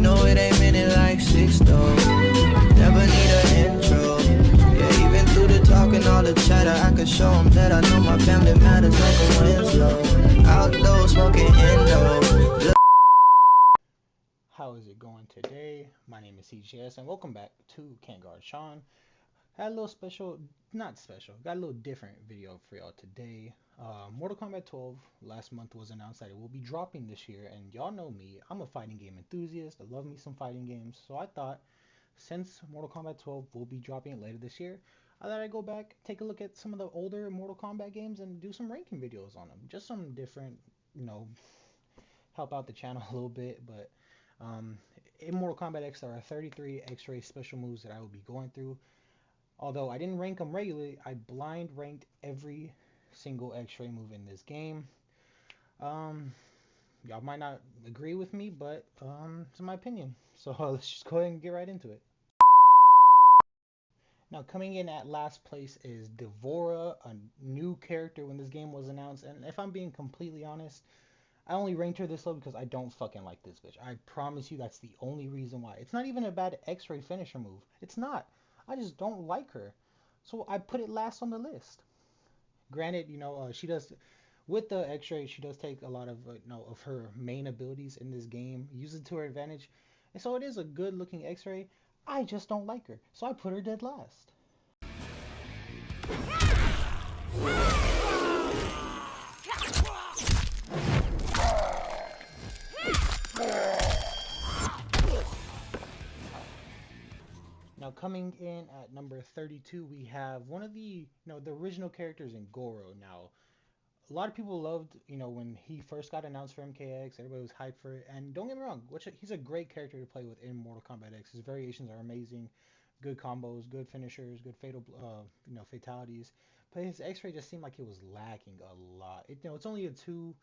know it ain't minute like 6 though. Never need an intro. Yeah, even through the talk and all the chatter, I could show them that I know my family matters like a Winslow. Outdoors smoking Indo. How is it going today? My name is CGS and welcome back to Can't Guard Sean. Had a little special, not special, got a little different video for y'all today. Mortal Kombat 12 last month was announced that it will be dropping this year, and y'all know me, I'm a fighting game enthusiast. I love me some fighting games, so I thought since Mortal Kombat 12 will be dropping later this year, I thought I'd go back, take a look at some of the older Mortal Kombat games and do some ranking videos on them. Just some different, help out the channel a little bit, but in Mortal Kombat X there are 33 X-ray special moves that I will be going through. Although I didn't rank them regularly, I blind ranked every single X-ray move in this game. Y'all might not agree with me, but it's my opinion. So let's just go ahead and get right into it. Now, coming in at last place is DVorah, a new character when this game was announced. And if I'm being completely honest, I only ranked her this low because I don't fucking like this bitch. I promise you that's the only reason why. It's not even a bad X-ray finisher move. It's not. I just don't like her. So I put it last on the list. Granted, she does, with the X-ray, she does take a lot of, of her main abilities in this game, use it to her advantage. And so it is a good looking X-ray. I just don't like her. So I put her dead last. Now coming in at number 32, we have one of the, the original characters in Goro. Now, a lot of people loved, when he first got announced for MKX, everybody was hyped for it. And don't get me wrong, he's a great character to play with in Mortal Kombat X. His variations are amazing, good combos, good finishers, good fatal, fatalities. But his X-ray just seemed like it was lacking a lot. It's only a two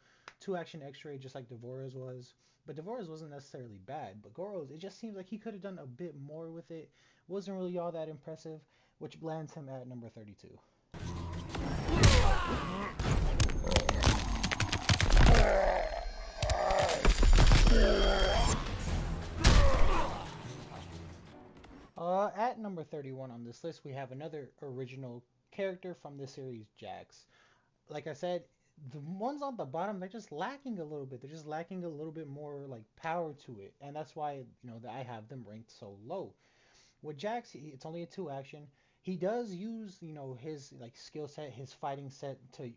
action X-ray, just like DVorah's was. But DVorah's wasn't necessarily bad. But Goro's, it just seems like he could have done a bit more with it. Wasn't really all that impressive, which lands him at number 32. At number 31 on this list, we have another original character from this series, Jax. Like I said, the ones on the bottom, they're just lacking a little bit. They're just lacking a little bit more like power to it, and that's why that I have them ranked so low. With Jax, it's only a 2 action. He does use his like skill set, his fighting set to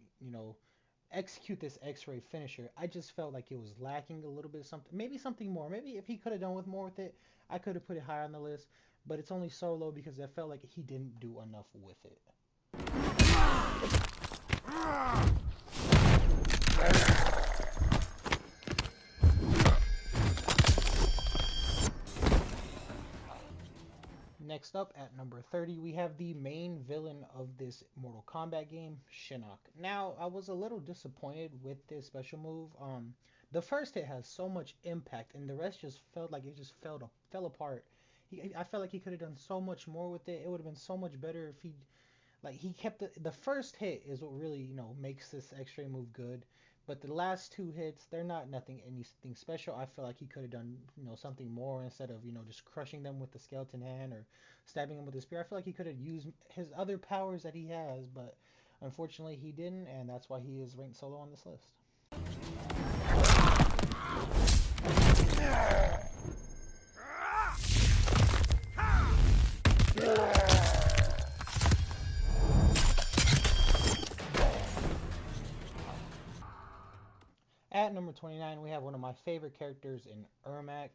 execute this X-ray finisher. I just felt like it was lacking a little bit of something, maybe something more. Maybe if he could have done with more with it, I could have put it higher on the list. But it's only so low because I felt like he didn't do enough with it. Next up at number 30, we have the main villain of this Mortal Kombat game, Shinnok. Now, I was a little disappointed with this special move. The first hit has so much impact, and the rest just felt like it just fell apart. I felt like he could have done so much more with it. It would have been so much better if he kept the first hit is what really makes this X-ray move good. But the last 2 hits, they're not anything special. I feel like he could have done something more instead of just crushing them with the skeleton hand or stabbing them with the spear. I feel like he could have used his other powers that he has, but unfortunately he didn't, and that's why he is ranked so low on this list. At number 29, we have one of my favorite characters in Ermac.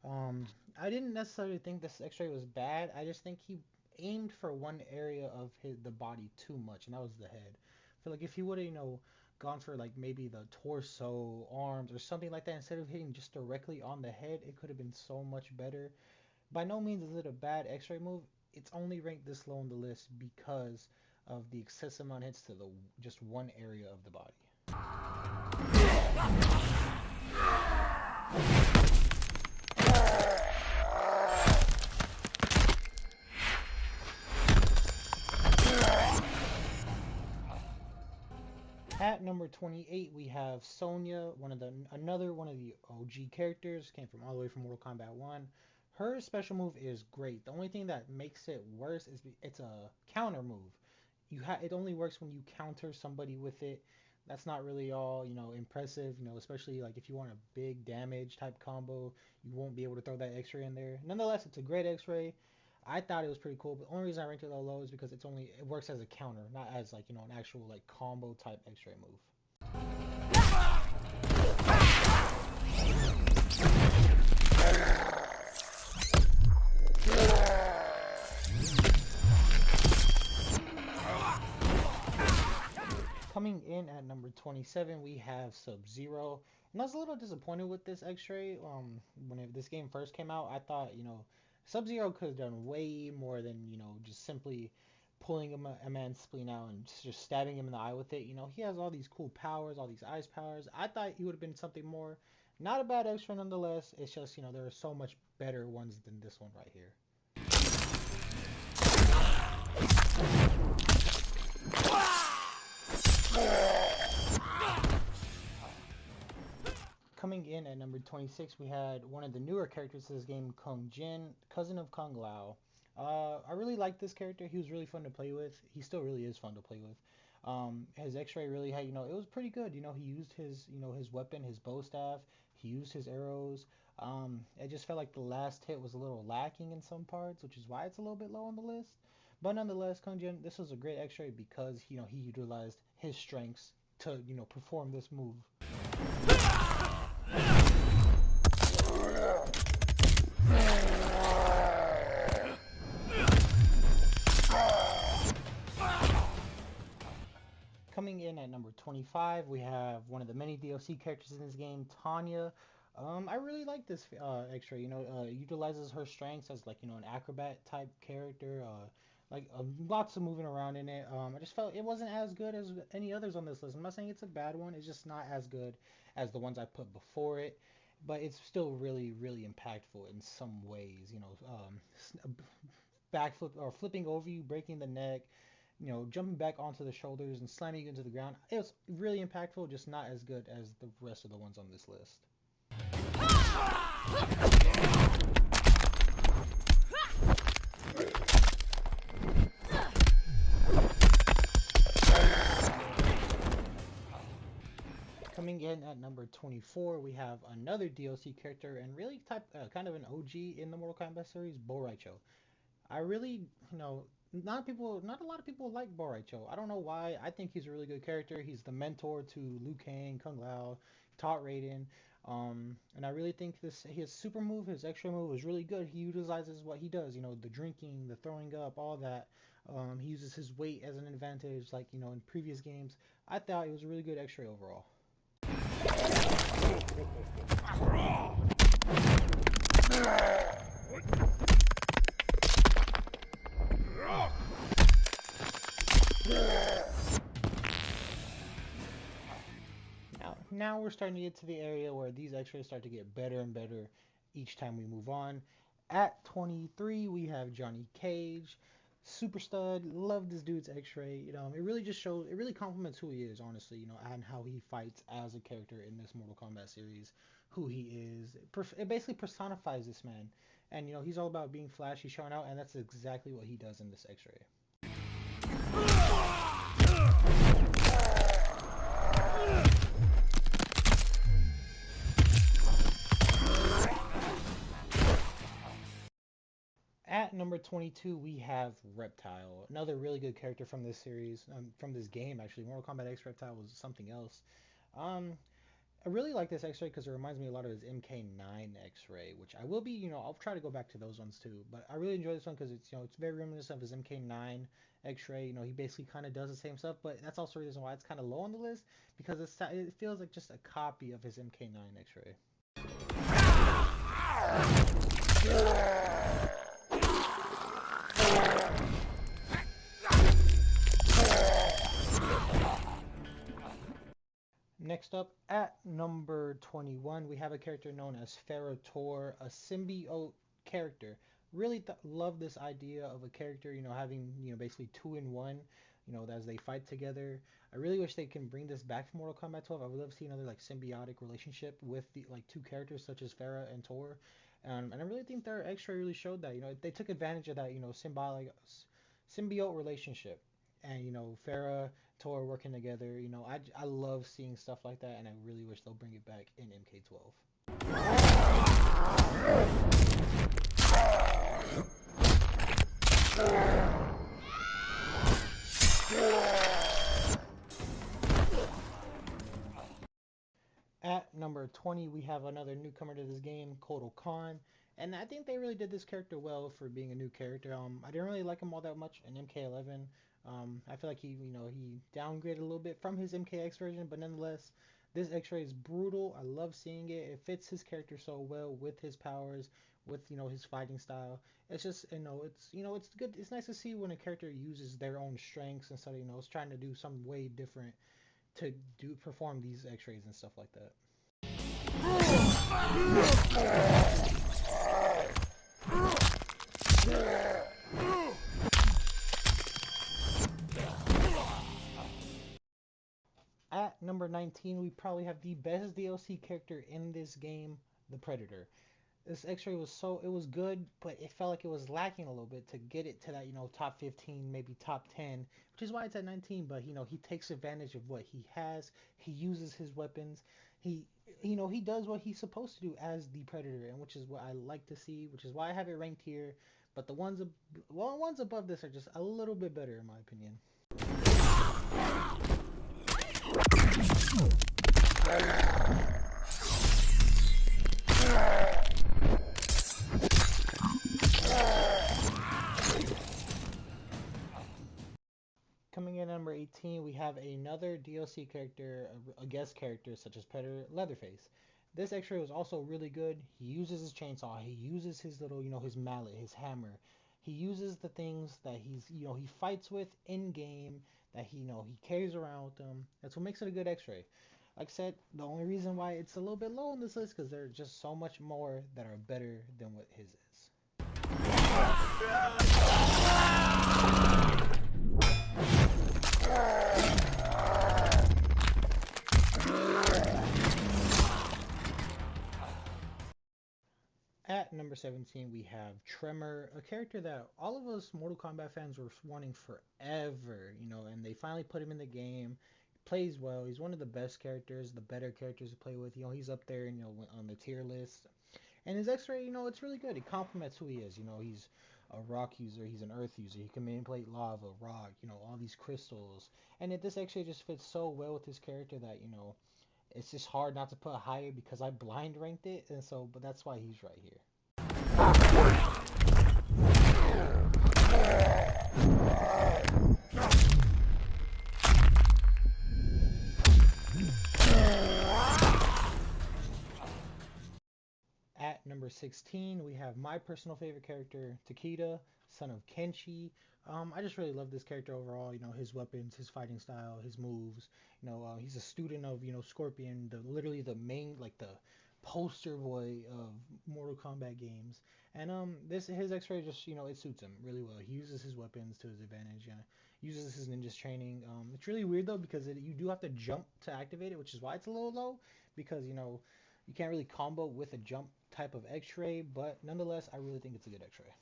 I didn't necessarily think this X-ray was bad. I just think he aimed for one area of the body too much, and that was the head. I feel like if he would have, gone for like maybe the torso, arms, or something like that, instead of hitting just directly on the head, it could have been so much better. By no means is it a bad X-ray move. It's only ranked this low on the list because of the excessive amount of hits to just one area of the body. At number 28, we have Sonya, another one of the OG characters, came from all the way from Mortal Kombat 1. Her special move is great. The only thing that makes it worse is it's a counter move. It only works when you counter somebody with it. That's not really all, impressive, especially like if you want a big damage type combo, you won't be able to throw that X-ray in there. Nonetheless, it's a great X-ray. I thought it was pretty cool, but the only reason I ranked it low low is because it works as a counter, not as like, an actual like combo type X-ray move. Coming in at number 27, we have SubZero. And I was a little disappointed with this X-ray. This game first came out, I thought, SubZero could have done way more than, just simply pulling a man's spleen out and just stabbing him in the eye with it. He has all these cool powers, all these ice powers. I thought he would have been something more. Not a bad X-ray nonetheless. It's just, there are so much better ones than this one right here. Coming in at number 26, we had one of the newer characters to this game, Kung Jin, cousin of Kung Lao. I really liked this character. He was really fun to play with. He still really is fun to play with. His X-ray really had, it was pretty good. He used his weapon, his bow staff. He used his arrows. It just felt like the last hit was a little lacking in some parts, which is why it's a little bit low on the list. But nonetheless, Kung Jin, this was a great X-ray because, he utilized his strengths to, perform this move. Coming in at number 25, we have one of the many DLC characters in this game, Tanya. I really like this X-ray. Utilizes her strengths as like an acrobat type character. Lots of moving around in it. I just felt it wasn't as good as any others on this list. I'm not saying it's a bad one. It's just not as good as the ones I put before it. But it's still really, really impactful in some ways. Backflip or flipping over you, breaking the neck, jumping back onto the shoulders and slamming you into the ground. It was really impactful, just not as good as the rest of the ones on this list. Coming in at number 24, we have another DLC character and really kind of an OG in the Mortal Kombat series, Borracho. I really, not a lot of people like Borracho. I don't know why. I think he's a really good character. He's the mentor to Liu Kang, Kung Lao, taught Raiden. And I really think his super move, his extra move is really good. He utilizes what he does, the drinking, the throwing up, all that. He uses his weight as an advantage, like, in previous games. I thought it was a really good X-ray overall. Now we're starting to get to the area where these X-rays start to get better and better each time we move on. At 23, we have Johnny Cage. Super stud, love this dude's X-ray. It really just shows, it really complements who he is, honestly, and how he fights as a character in this Mortal Kombat series, who he is. It basically personifies this man, and he's all about being flashy, showing out, and that's exactly what he does in this X-ray. At number 22, we have Reptile, another really good character from this series, from this game actually. Mortal Kombat X Reptile was something else. I really like this X-ray because it reminds me a lot of his MK9 X-ray, which I will be, I'll try to go back to those ones too. But I really enjoy this one because it's very reminiscent of his MK9 X-ray. He basically kind of does the same stuff, but that's also the reason why it's kind of low on the list because it feels like just a copy of his MK9 X-ray. Next up, at number 21, we have a character known as Pharah, a symbiote character. Really love this idea of a character, having, basically 2-in-1. as they fight together. I really wish they can bring this back to Mortal Kombat 12. I would love to see another like symbiotic relationship with the like two characters such as Pharah and Tor. And I really think their X-Ray really showed that. They took advantage of that, symbiote relationship. And Pharah, Tor working together. I love seeing stuff like that, and I really wish they'll bring it back in MK12. At number 20, we have another newcomer to this game, Kotal Khan. And I think they really did this character well for being a new character. I didn't really like him all that much in MK11. I feel like he downgraded a little bit from his MKX version, but nonetheless, this X-Ray is brutal. I love seeing it. It fits his character so well with his powers, with his fighting style. It's just it's good. It's nice to see when a character uses their own strengths instead of it's trying to do something way different to perform these X-rays and stuff like that. At number 19, we probably have the best DLC character in this game, the Predator. This X-Ray it was good, but it felt like it was lacking a little bit to get it to that, top 15, maybe top 10, which is why it's at 19, but, he takes advantage of what he has. He uses his weapons. He does what he's supposed to do as the Predator, and which is what I like to see, which is why I have it ranked here. But the ones above this are just a little bit better, in my opinion. Coming in at number 18, we have another DLC character, a guest character such as Predator, Leatherface. This X-Ray was also really good. He uses his chainsaw. He uses his little, his mallet, his hammer. He uses the things that he fights with in game that he carries around with him. That's what makes it a good X-Ray. Like I said, the only reason why it's a little bit low on this list because there are just so much more that are better than what his is. At number 17, we have Tremor, a character that all of us Mortal Kombat fans were wanting forever, and they finally put him in the game. He plays well. He's one of the best characters, the better characters to play with. He's up there, on the tier list. And his X-Ray, it's really good. It complements who he is. He's a rock user. He's an earth user. He can manipulate lava, rock, all these crystals. And this X-Ray just fits so well with his character that, it's just hard not to put higher because I blind ranked it. And so, but that's why he's right here. At number 16, we have my personal favorite character, Takeda, son of Kenshi. I just really love this character overall. His weapons, his fighting style, his moves. He's a student of Scorpion, literally the main the poster boy of Mortal Kombat games. And his X-Ray just it suits him really well. He uses his weapons to his advantage. Uses his ninja's training. It's really weird though because you do have to jump to activate it, which is why it's a little low because you can't really combo with a jump type of X-Ray, but nonetheless, I really think it's a good X-Ray.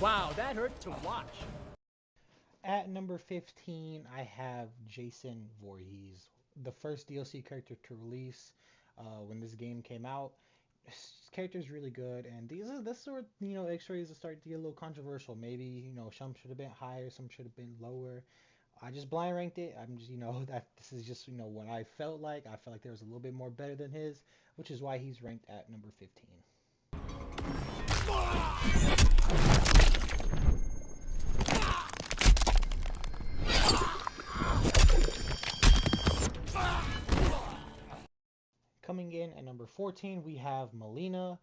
Wow, that hurt to watch. At number 15, I have Jason Voorhees, the first DLC character to release when this game came out. This character is really good, and this sort X-rays that start to get a little controversial. Maybe some should have been higher, some should have been lower. I just blind ranked it. I'm just that this is just what I felt like. I felt like there was a little bit more better than his, which is why he's ranked at number 15. Coming in at number 14, we have Mileena.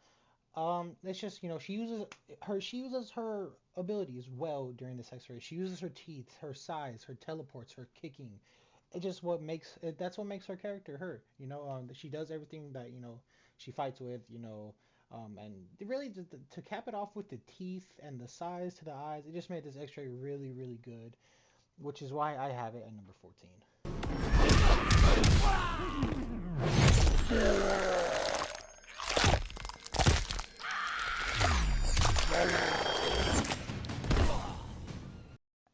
It's just she uses her abilities well during this X-ray. She uses her teeth, her size, her teleports, her kicking. it just that's what makes her character her. She does everything that she fights with. And really to cap it off with the teeth and the size to the eyes, it just made this X-ray really really good, which is why I have it at number 14.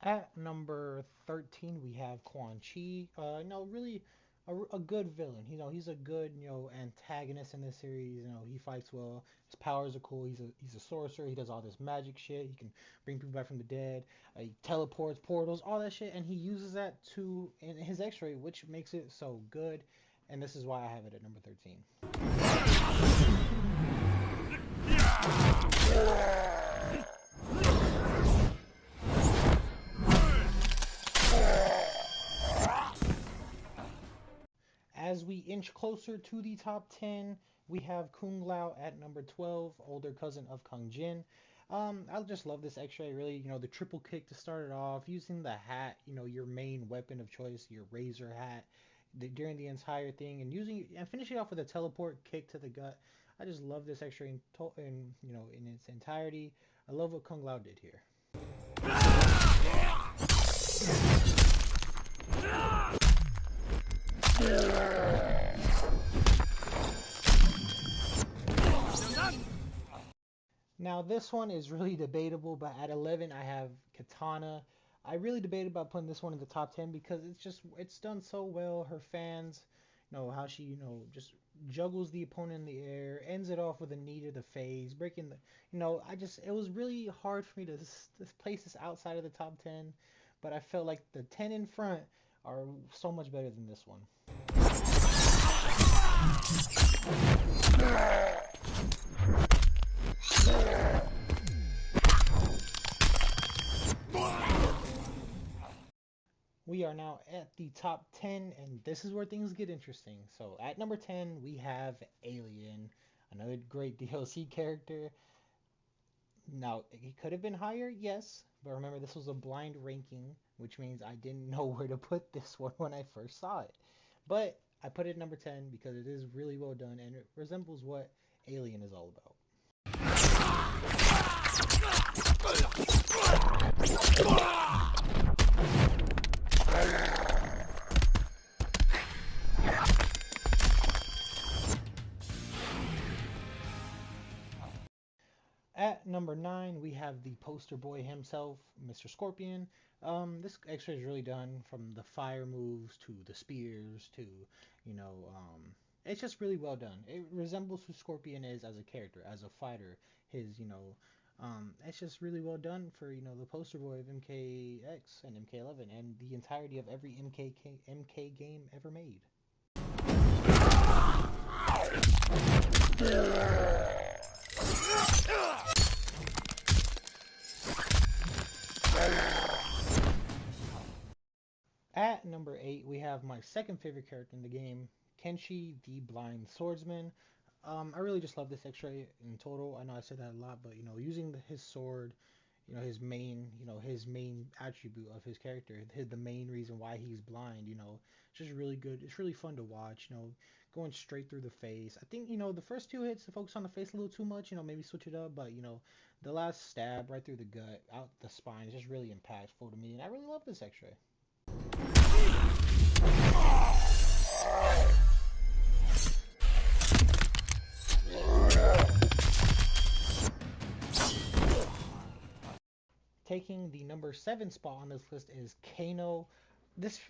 At number 13, we have Quan Chi. Really a good villain. He's a good, antagonist in this series. He fights well. His powers are cool. He's a sorcerer. He does all this magic shit. He can bring people back from the dead. He teleports, portals, all that shit, and he uses that in his X-ray, which makes it so good. And this is why I have it at number 13. As we inch closer to the top 10, we have Kung Lao at number 12, older cousin of Kang Jin. I just love this X-ray, really. The triple kick to start it off, using the hat, your main weapon of choice, your razor hat, during the entire thing, and finishing off with a teleport kick to the gut. I just love this X-ray in its entirety. I love what Kung Lao did here. Now this one is really debatable, but at 11 I have Katana. I really debated about putting this one in the top 10 because it's done so well. Her fans, how she just juggles the opponent in the air, ends it off with a knee to the face, breaking it was really hard for me to place this outside of the top 10, but I felt like the 10 in front are so much better than this one. We are now at the top 10, and this is where things get interesting. So at number 10, we have Alien, another great DLC character. Now, he could have been higher, yes, but remember, this was a blind ranking, which means I didn't know where to put this one when I first saw it. But I put it at number 10 because it is really well done, and it resembles what Alien is all about. At number 9, we have the poster boy himself, Mr. Scorpion. This X-ray is really done, from the fire moves to the spears to, it's just really well done. It resembles who Scorpion is as a character, as a fighter. It's just really well done for, the poster boy of MKX and MK11 and the entirety of every MK game ever made. At number 8, we have my second favorite character in the game, Kenshi, the Blind Swordsman. I really just love this X-ray in total. I know I said that a lot, but using his sword, his main attribute of his character, the main reason why he's blind, it's just really good. It's really fun to watch, going straight through the face. I think, the first two hits focus on the face a little too much, maybe switch it up, but the last stab right through the gut, out the spine is just really impactful to me, and I really love this X-ray. Taking the number 7 spot on this list is Kano. This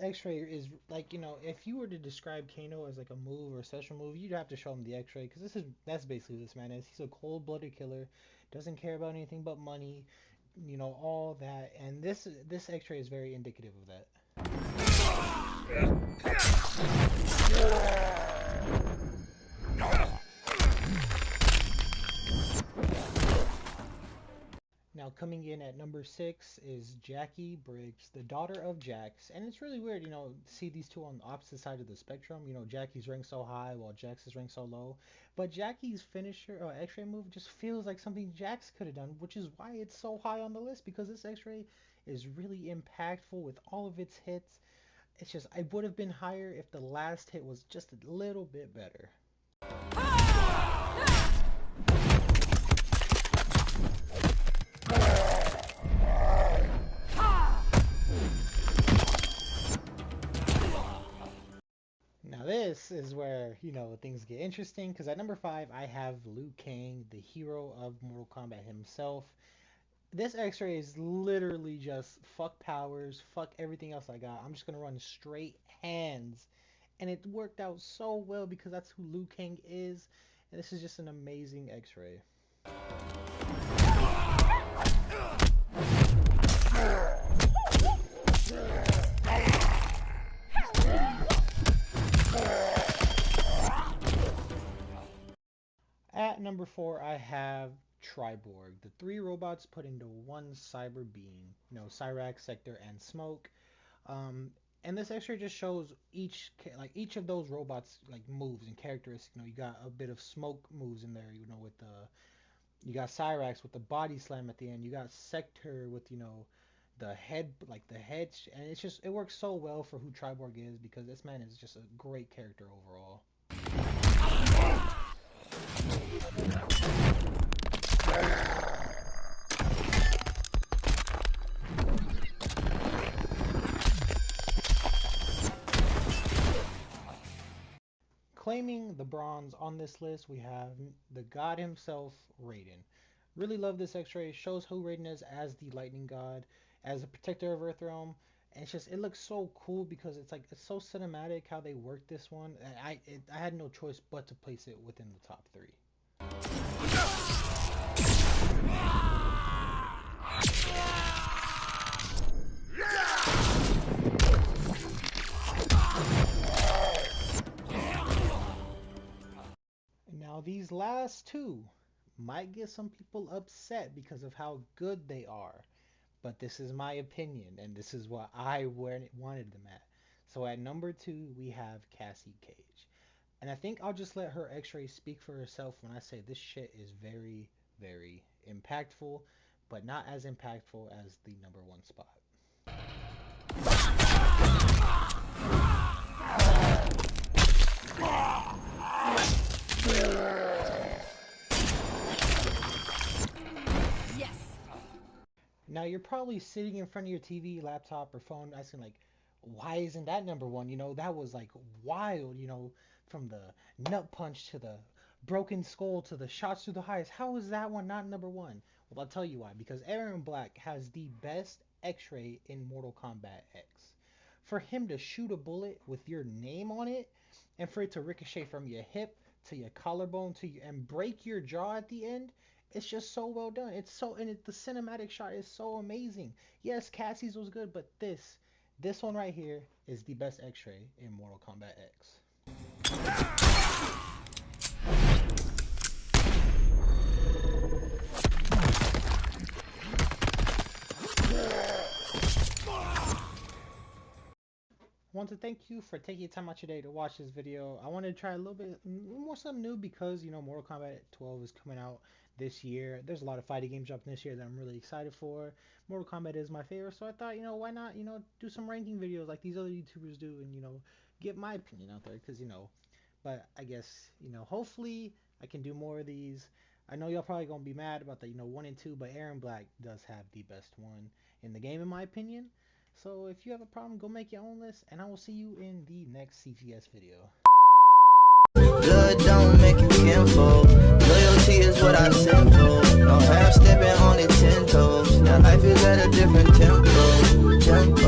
X-ray is like, if you were to describe Kano as like a move or a special move, you'd have to show him the X-ray, because that's basically who this man is. He's a cold-blooded killer, doesn't care about anything but money, all that, and this X-ray is very indicative of that. Now coming in at number 6 is Jackie Briggs, the daughter of Jax, and it's really weird, to see these two on the opposite side of the spectrum. Jackie's ranked so high while Jax is ranked so low, but Jackie's finisher or X-ray move just feels like something Jax could have done, which is why it's so high on the list, because this X-ray is really impactful with all of its hits. It's just, I would have been higher if the last hit was just a little bit better. Now this is where, you know, things get interesting, because at number 5 I have Liu Kang, the hero of Mortal Kombat himself. This X-ray is literally just fuck powers, fuck everything else I got. I'm just gonna run straight hands, and it worked out so well because that's who Liu Kang is, and this is just an amazing X-ray. At number 4, I have Triborg, the 3 robots put into one cyber being, you know, Cyrax, Sector, and Smoke. And this X-ray just shows each of those robots like moves and characteristics. You know, you got a bit of Smoke moves in there, you know, with you got Cyrax with the body slam at the end. You got Sector with, you know, the head, and it's just, it works so well for who Triborg is, because this man is just a great character overall. Claiming the bronze on this list, we have the god himself, Raiden. Really love this X-ray. Shows who Raiden is as the lightning god, as a protector of Earthrealm. And it's just, it looks so cool because it's like, it's so cinematic how they worked this one. And I had no choice but to place it within the top 3. Now these last 2 might get some people upset because of how good they are, but this is my opinion, and this is what I wanted them at. So at number 2 we have Cassie Cage, and I think I'll just let her X-ray speak for herself when I say this shit is very, very impactful, but not as impactful as the number 1 spot. Yes. Now you're probably sitting in front of your TV, laptop, or phone asking like, why isn't that number 1? You know, that was like wild, you know, from the nut punch to the broken skull to the shots through the highs. How is that one not number 1? Well, I'll tell you why. Because Ermac has the best X-ray in Mortal Kombat X. For him to shoot a bullet with your name on it, and for it to ricochet from your hip to your collarbone to your, and break your jaw at the end, it's just so well done. It's so, and the cinematic shot is so amazing. Yes, Cassie's was good, but this one right here is the best X-ray in Mortal Kombat X. I want to thank you for taking time out your day to watch this video. I wanted to try a little bit more something new because, you know, Mortal Kombat 12 is coming out this year. There's a lot of fighting games dropping this year that I'm really excited for. Mortal Kombat is my favorite, so I thought, you know, why not, you know, do some ranking videos like these other YouTubers do and, you know, get my opinion out there, because, you know, but I guess, you know, hopefully I can do more of these. I know y'all probably gonna be mad about the, you know, 1 and 2, but Ermac does have the best one in the game in my opinion. So if you have a problem, go make your own list, and I will see you in the next CGS video. Good don't make you kinfolk. Loyalty is what I send for. No half stepping, only 10 toes. Now life is at a different tempo.